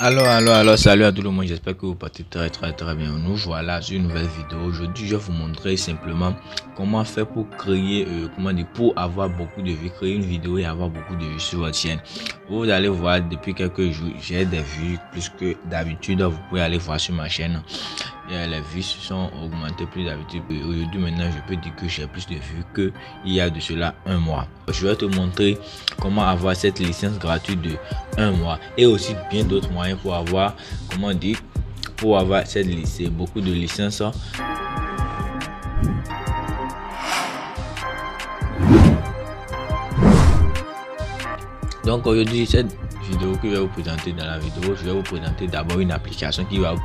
Alors, salut à tout le monde, j'espère que vous partez très bien. Nous voilà sur une nouvelle vidéo. Aujourd'hui, je vais vous montrer simplement comment faire pour créer, pour avoir beaucoup de vues, créer une vidéo et avoir beaucoup de vues sur votre chaîne. Vous allez voir, depuis quelques jours, j'ai des vues plus que d'habitude. Vous pouvez aller voir sur ma chaîne. Et les vues se sont augmentées plus d'habitude. Aujourd'hui, maintenant, je peux dire que j'ai plus de vues qu'il y a de cela un mois. Je vais te montrer comment avoir cette licence gratuite de un mois et aussi bien d'autres moyens pour avoir, pour avoir cette licence, beaucoup de licences. Donc aujourd'hui, cette vidéo que je vais vous présenter dans la vidéo, je vais vous présenter d'abord une application qui va vous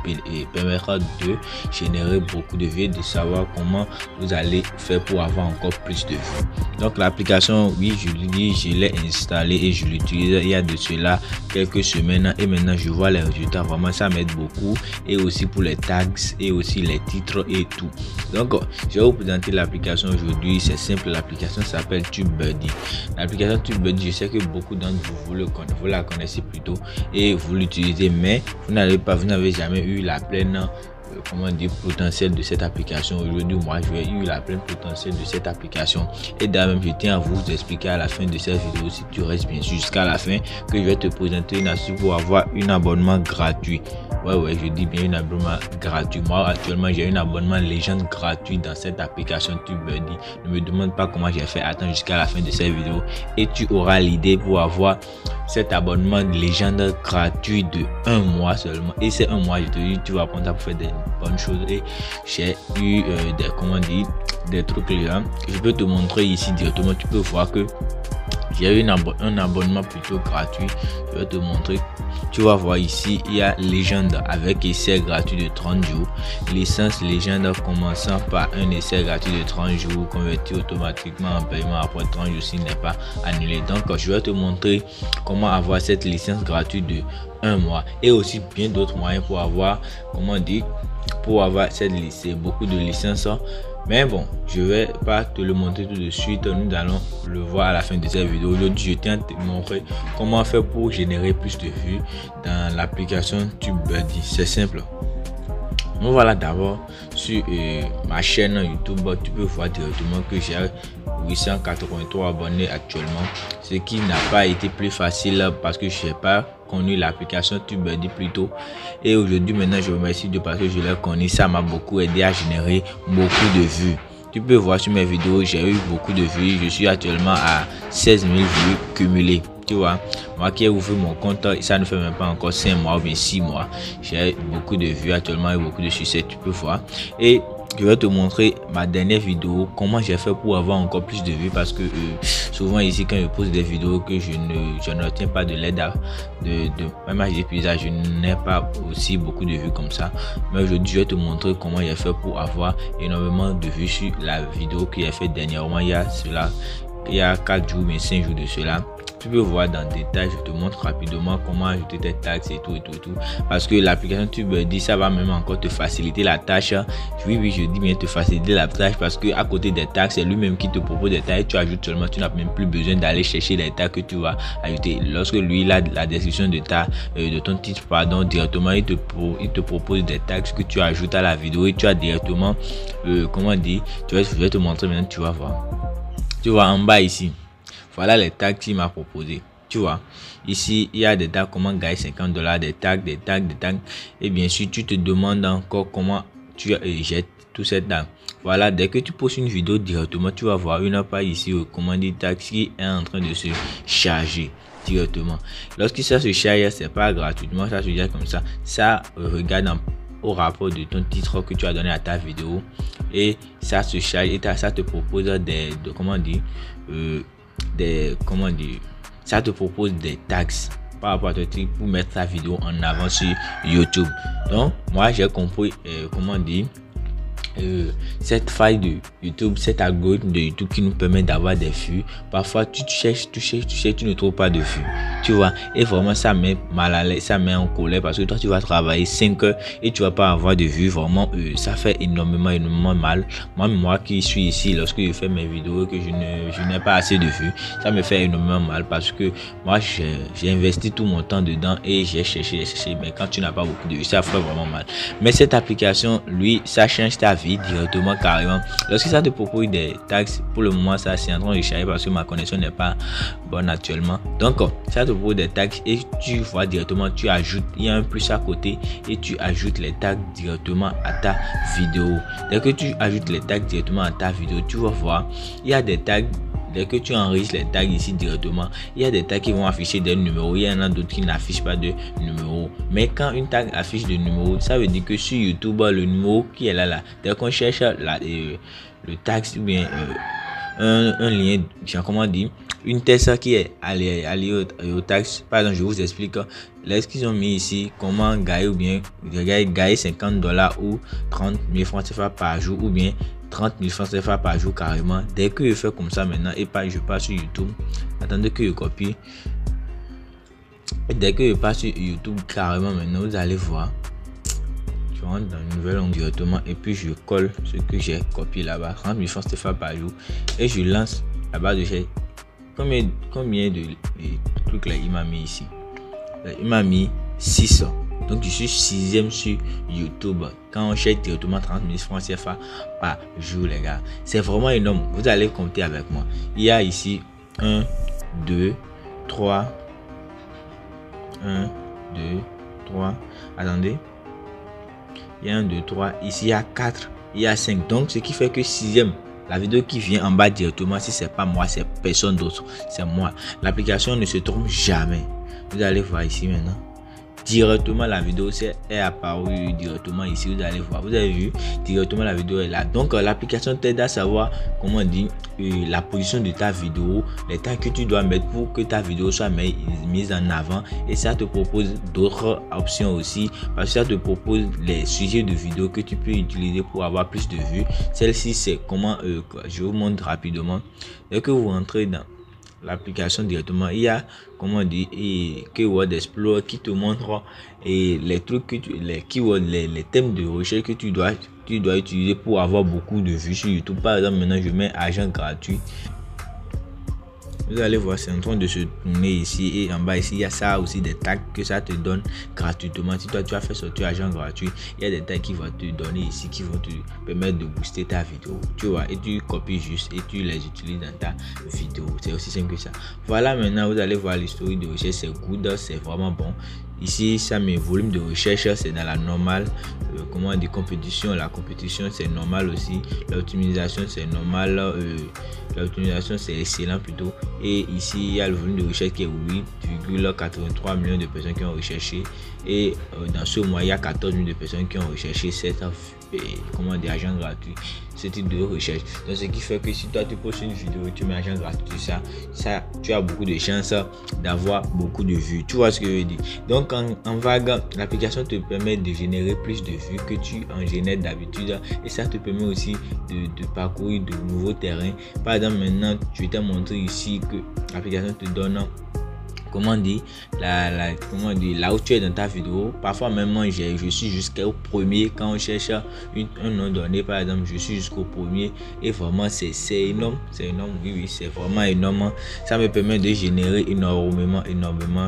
permettre de générer beaucoup de vues, de savoir comment vous allez faire pour avoir encore plus de vues. Donc l'application, oui, je l'ai dit, je l'ai installée et je l'utilise il y a de cela quelques semaines et maintenant je vois les résultats. Vraiment, ça m'aide beaucoup et aussi pour les tags et aussi les titres et tout. Donc je vais vous présenter l'application aujourd'hui. C'est simple, l'application s'appelle TubeBuddy. L'application TubeBuddy, je sais que beaucoup d'entre vous la connaissez plutôt et vous l'utilisez, mais vous n'avez jamais eu la pleine potentiel de cette application. Aujourd'hui, moi, j'ai eu la pleine potentiel de cette application et d'ailleurs, je tiens à vous expliquer à la fin de cette vidéo, si tu restes bien sûr jusqu'à la fin, que je vais te présenter une astuce pour avoir un abonnement gratuit. Ouais, je dis bien un abonnement gratuit. Moi, actuellement, j'ai un abonnement légende gratuit dans cette application TubeBuddy. Ne me demande pas comment j'ai fait. Attends jusqu'à la fin de cette vidéo et tu auras l'idée pour avoir cet abonnement légende gratuit de un mois seulement. Et c'est un mois, je te dis, tu vas prendre ça pour faire des bonnes choses. Et j'ai eu des trucs là. Je peux te montrer ici directement. Tu peux voir que j'ai eu un abonnement plutôt gratuit. Je vais te montrer. Tu vas voir ici, il y a légende avec essai gratuit de 30 jours. Licence légende commençant par un essai gratuit de 30 jours converti automatiquement en paiement après 30 jours s'il n'est pas annulé. Donc, je vais te montrer comment avoir cette licence gratuite de un mois et aussi bien d'autres moyens pour avoir, pour avoir cette licence, beaucoup de licences. Mais bon, je vais pas te le montrer tout de suite, nous allons le voir à la fin de cette vidéo. Aujourd'hui, je tiens à te montrer comment faire pour générer plus de vues dans l'application TubeBuddy. C'est simple. Nous voilà d'abord sur ma chaîne YouTube. Tu peux voir directement que j'ai 883 abonnés actuellement, ce qui n'a pas été plus facile parce que je n'ai pas connu l'application TubeBuddy plus tôt. Et aujourd'hui, maintenant, je remercie Dieu parce que je l'ai connu. Ça m'a beaucoup aidé à générer beaucoup de vues. Tu peux voir sur mes vidéos, j'ai eu beaucoup de vues. Je suis actuellement à 16 000 vues cumulées. Tu vois, moi qui ai ouvert mon compte, ça ne fait même pas encore 5 mois ou bien 6 mois. J'ai beaucoup de vues actuellement et beaucoup de succès, tu peux voir. Et je vais te montrer ma dernière vidéo, comment j'ai fait pour avoir encore plus de vues parce que souvent ici quand je pose des vidéos que je n'obtiens pas de l'aide même à paysage, je n'ai pas aussi beaucoup de vues comme ça. Mais aujourd'hui je vais te montrer comment j'ai fait pour avoir énormément de vues sur la vidéo que j'ai fait dernièrement. Il y a 4 jours mais 5 jours de cela. Tu peux voir dans le détail, je te montre rapidement comment ajouter tes tags et tout parce que l'application TubeBuddy, ça va même encore te faciliter la tâche. Oui, je dis bien te faciliter la tâche parce que à côté des tags, c'est lui-même qui te propose des tags. Tu ajoutes seulement, tu n'as même plus besoin d'aller chercher les tags que tu vas ajouter. Lorsque lui, il a la description de ton titre, directement, il te propose des tags que tu ajoutes à la vidéo et tu as directement, je vais te montrer maintenant, tu vas voir. Tu vois en bas ici. Voilà les tags qu'il m'a proposé. Tu vois, ici, il y a des tags, comment gagner $50, des tags. Et bien sûr, tu te demandes encore comment tu jettes tous ces tags. Voilà, dès que tu postes une vidéo directement, tu vas voir une page ici, comment dire tags qui est en train de se charger directement. Lorsque ça se charge, c'est pas gratuitement, ça se charge comme ça. Ça regarde au rapport de ton titre que tu as donné à ta vidéo et ça se charge et ça te propose ça te propose des tags par rapport à ton titre pour mettre ta vidéo en avant sur YouTube. Donc moi j'ai compris cette faille de YouTube, cet algorithme de YouTube qui nous permet d'avoir des vues. Parfois tu cherches, tu ne trouves pas de vues, tu vois, et vraiment ça met mal à l'aise, ça met en colère, parce que toi tu vas travailler 5 heures et tu vas pas avoir de vues. Vraiment ça fait énormément mal. Moi qui suis ici, lorsque je fais mes vidéos et que je n'ai pas assez de vues, ça me fait énormément mal, parce que moi j'ai investi tout mon temps dedans et j'ai cherché, mais quand tu n'as pas beaucoup de vues, ça fait vraiment mal. Mais cette application, lui, ça change ta vie directement, carrément. Lorsque ça te propose des tags, pour le moment ça c'est en train de charger parce que ma connexion n'est pas bonne actuellement. Donc ça te propose des tags et tu vois directement, tu ajoutes, il y a un plus à côté et tu ajoutes les tags directement à ta vidéo. Dès que tu ajoutes les tags directement à ta vidéo, tu vas voir, il y a des tags. Dès que tu enregistres les tags ici directement, il y a des tags qui vont afficher des numéros, il y en a d'autres qui n'affichent pas de numéros. Mais quand une tag affiche de numéros, ça veut dire que sur YouTube, le numéro qui est là, dès qu'on cherche le tag ou bien un lien, comment dire, une test qui est alliée au tag. Par exemple, je vous explique lorsqu'ils ont mis ici comment gagner, ou bien gagner $50 ou 30 000 francs CFA par jour, ou bien 30 000 francs CFA par jour carrément. Dès que je fais comme ça maintenant et pas, je passe sur YouTube, attendez que je copie. Et dès que je passe sur YouTube carrément maintenant, vous allez voir, je rentre dans une nouvelle ongle directement et puis je colle ce que j'ai copié là-bas, 30 000 francs CFA par jour, et je lance la barre de recherche. Combien de trucs là il m'a mis ici? Il m'a mis 600. Donc je suis 6e sur YouTube quand on cherche directement 30 000 francs CFA par jour, les gars. C'est vraiment énorme. Vous allez compter avec moi. Il y a ici 1, 2, 3. 1, 2, 3. Attendez. Il y a 1, 2, 3. Ici il y a 4. Il y a 5. Donc ce qui fait que 6e. La vidéo qui vient en bas directement, si c'est pas moi, c'est personne d'autre, c'est moi. L'application ne se trompe jamais. Vous allez voir ici maintenant. Directement la vidéo est apparue directement ici. Vous allez voir, vous avez vu directement la vidéo est là. Donc l'application t'aide à savoir, comment dire, la position de ta vidéo, les tags que tu dois mettre pour que ta vidéo soit mise en avant. Et ça te propose d'autres options aussi, parce que ça te propose les sujets de vidéo que tu peux utiliser pour avoir plus de vues. Celle-ci c'est comment, je vous montre rapidement. Dès que vous rentrez dans l'application directement, il y a, comment dire, Keyword Explorer qui te montre les trucs que les keywords, les thèmes de recherche que tu dois utiliser pour avoir beaucoup de vues sur YouTube. Par exemple, maintenant je mets agent gratuit. Vous allez voir, c'est en train de se tourner ici, et en bas ici il y a ça aussi, des tags que ça te donne gratuitement. Si toi tu as fait sortir agent gratuit, il y a des tags qui vont te donner ici, qui vont te permettre de booster ta vidéo, tu vois, et tu copies juste et tu les utilises dans ta vidéo. C'est aussi simple que ça. Voilà, maintenant vous allez voir l'historique de recherche, c'est good, c'est vraiment bon. Ici ça, mes volumes de recherche c'est dans la normale. Comment dire, compétition, la compétition c'est normal aussi. L'optimisation c'est normal. L'optimisation c'est excellent plutôt. Et ici il y a le volume de recherche qui est 8,83 millions de personnes qui ont recherché. Et dans ce mois il y a 14 millions de personnes qui ont recherché cette comment dire, agent gratuit, ce type de recherche. Donc ce qui fait que si toi tu postes une vidéo et tu mets agent gratuit, ça tu as beaucoup de chances d'avoir beaucoup de vues. Tu vois ce que je veux dire? Donc en vague, l'application te permet de générer plus de vues que tu en génères d'habitude, et ça te permet aussi de parcourir de nouveaux terrains. Par exemple, maintenant je t'ai montré ici que l'application te donne, comment dire, là où tu es dans ta vidéo. Parfois même moi je suis jusqu'au premier quand on cherche un nom donné. Par exemple, je suis jusqu'au premier, et vraiment c'est énorme, oui c'est vraiment énorme. Ça me permet de générer énormément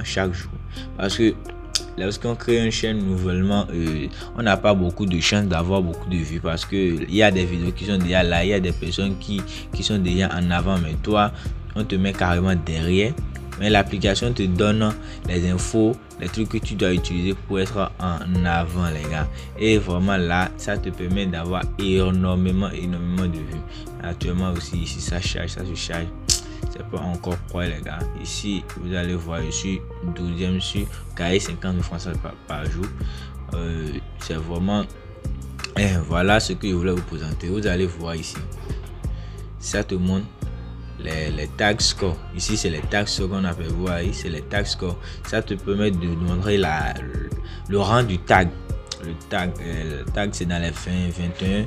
chaque jour, parce que lorsqu'on crée une chaîne nouvellement, on n'a pas beaucoup de chance d'avoir beaucoup de vues, parce que il y a des vidéos qui sont déjà là, il y a des personnes qui sont déjà en avant, mais toi on te met carrément derrière. Mais l'application te donne les infos, les trucs que tu dois utiliser pour être en avant, les gars. Et vraiment là, ça te permet d'avoir énormément de vues. Actuellement aussi ici ça charge, ça se charge. C'est pas encore quoi, les gars. Ici vous allez voir, je suis 12e sur gagner 50 000 francs par jour. C'est vraiment, voilà ce que je voulais vous présenter. Vous allez voir ici, ça te montre les tag score. Ici c'est les tag score qu'on appelle, voir ici c'est les tag score. Ça te permet de montrer le rang du tag. Le tag c'est dans les 21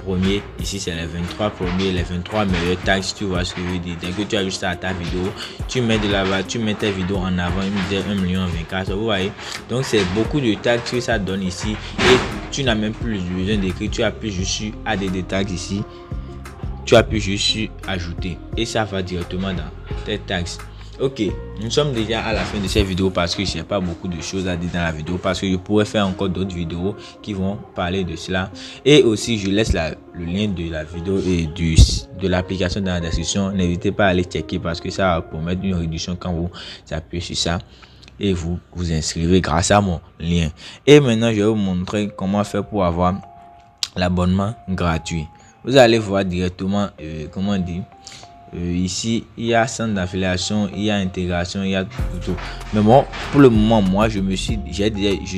premiers. Ici, c'est les 23 premiers, les 23 meilleurs tags. Tu vois ce que je veux dire. Dès que tu as juste ça à ta vidéo, tu mets de là-bas, tu mets tes vidéos en avant, il me dit 1 million 24. Vous voyez? Donc, c'est beaucoup de tags que ça donne ici. Et tu n'as même plus besoin d'écrire. Tu appuies juste sur ADD tags ici. Tu appuies juste sur ajouter. Et ça va directement dans tes tags. Ok, nous sommes déjà à la fin de cette vidéo parce que je n'ai pas beaucoup de choses à dire dans la vidéo, parce que je pourrais faire encore d'autres vidéos qui vont parler de cela. Et aussi, je laisse le lien de la vidéo et de l'application dans la description. N'hésitez pas à aller checker parce que ça va promettre une réduction quand vous appuyez sur ça et vous vous inscrivez grâce à mon lien. Et maintenant, je vais vous montrer comment faire pour avoir l'abonnement gratuit. Vous allez voir directement, comment dire, ici il y a centre d'affiliation, il y a intégration, il y a tout. Mais bon, pour le moment, moi je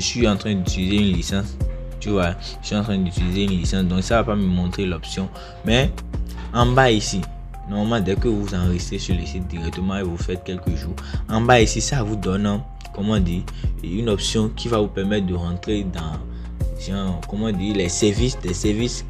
suis en train d'utiliser une licence. Tu vois, je suis en train d'utiliser une licence, donc ça va pas me montrer l'option. Mais en bas ici, normalement dès que vous enregistrez sur le site directement et vous faites quelques jours, en bas ici ça vous donne, comment dire, une option qui va vous permettre de rentrer dans, comment dire, des services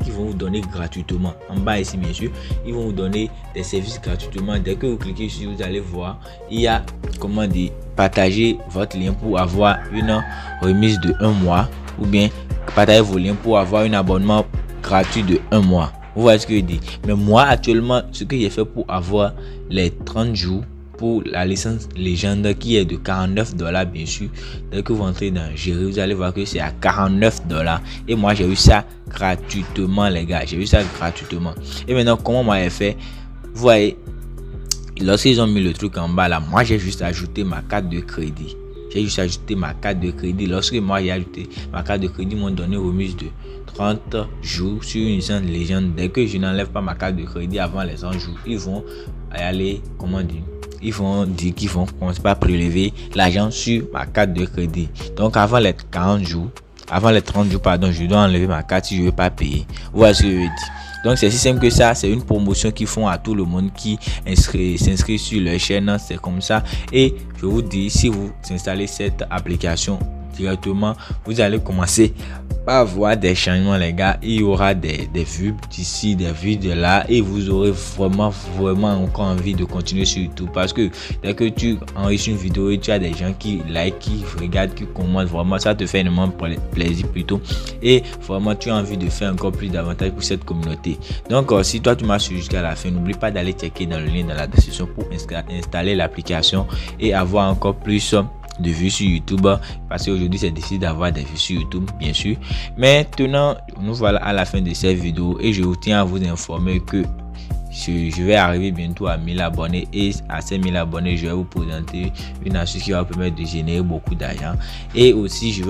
qui vont vous donner gratuitement. En bas ici, bien sûr, ils vont vous donner des services gratuitement. Dès que vous cliquez ici, vous allez voir, il y a, comment dire, partager votre lien pour avoir une remise de 1 mois, ou bien partager vos liens pour avoir un abonnement gratuit de 1 mois. Vous voyez ce que je dis? Mais moi, actuellement, ce que j'ai fait pour avoir les 30 jours pour la licence légende qui est de $49, bien sûr. Dès que vous entrez dans gérer, vous allez voir que c'est à $49. Et moi, j'ai eu ça gratuitement, les gars. J'ai eu ça gratuitement. Et maintenant, comment moi j'ai fait? Vous voyez, lorsqu'ils ont mis le truc en bas là, moi j'ai juste ajouté ma carte de crédit. J'ai juste ajouté ma carte de crédit. Lorsque moi j'ai ajouté ma carte de crédit, ils m'ont donné remise de 30 jours sur une licence légende. Dès que je n'enlève pas ma carte de crédit avant les 100 jours, ils vont aller, comment dire, ils vont dire qu'ils vont commencer par prélever l'argent sur ma carte de crédit. Donc avant les 40 jours, avant les 30 jours, pardon, je dois enlever ma carte si je ne veux pas payer. Vous voyez ce que je veux dire? Donc c'est si simple que ça. C'est une promotion qu'ils font à tout le monde qui s'inscrit sur leur chaîne. C'est comme ça. Et je vous dis, si vous installez cette application directement, vous allez commencer à voir des changements, les gars. Il y aura des vues d'ici, des vues de là, et vous aurez vraiment encore envie de continuer sur YouTube, parce que dès que tu enregistres une vidéo et tu as des gens qui like, qui regardent, qui commentent, vraiment ça te fait énormément plaisir plutôt, et vraiment tu as envie de faire encore plus d'avantages pour cette communauté. Donc si toi tu m'as suivi jusqu'à la fin, n'oublie pas d'aller checker dans le lien dans la description pour installer l'application et avoir encore plus de vues sur YouTube, parce qu'aujourd'hui c'est difficile d'avoir des vues sur YouTube, bien sûr. Maintenant, nous voilà à la fin de cette vidéo et je vous tiens à vous informer que je vais arriver bientôt à 1000 abonnés, et à ces 1000 abonnés je vais vous présenter une astuce qui va vous permettre de générer beaucoup d'argent. Et aussi je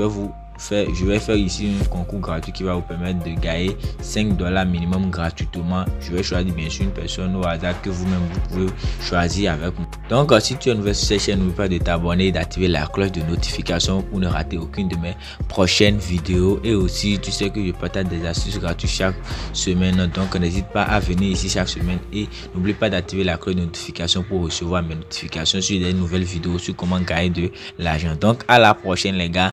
vais faire ici un concours gratuit qui va vous permettre de gagner $5 minimum gratuitement. Je vais choisir bien sûr une personne au hasard que vous-même vous pouvez choisir avec moi. Donc si tu es nouveau sur cette chaîne, n'oublie pas de t'abonner et d'activer la cloche de notification pour ne rater aucune de mes prochaines vidéos. Et aussi tu sais que je partage des astuces gratuites chaque semaine, donc n'hésite pas à venir ici chaque semaine, et n'oublie pas d'activer la cloche de notification pour recevoir mes notifications sur des nouvelles vidéos sur comment gagner de l'argent. Donc à la prochaine les gars.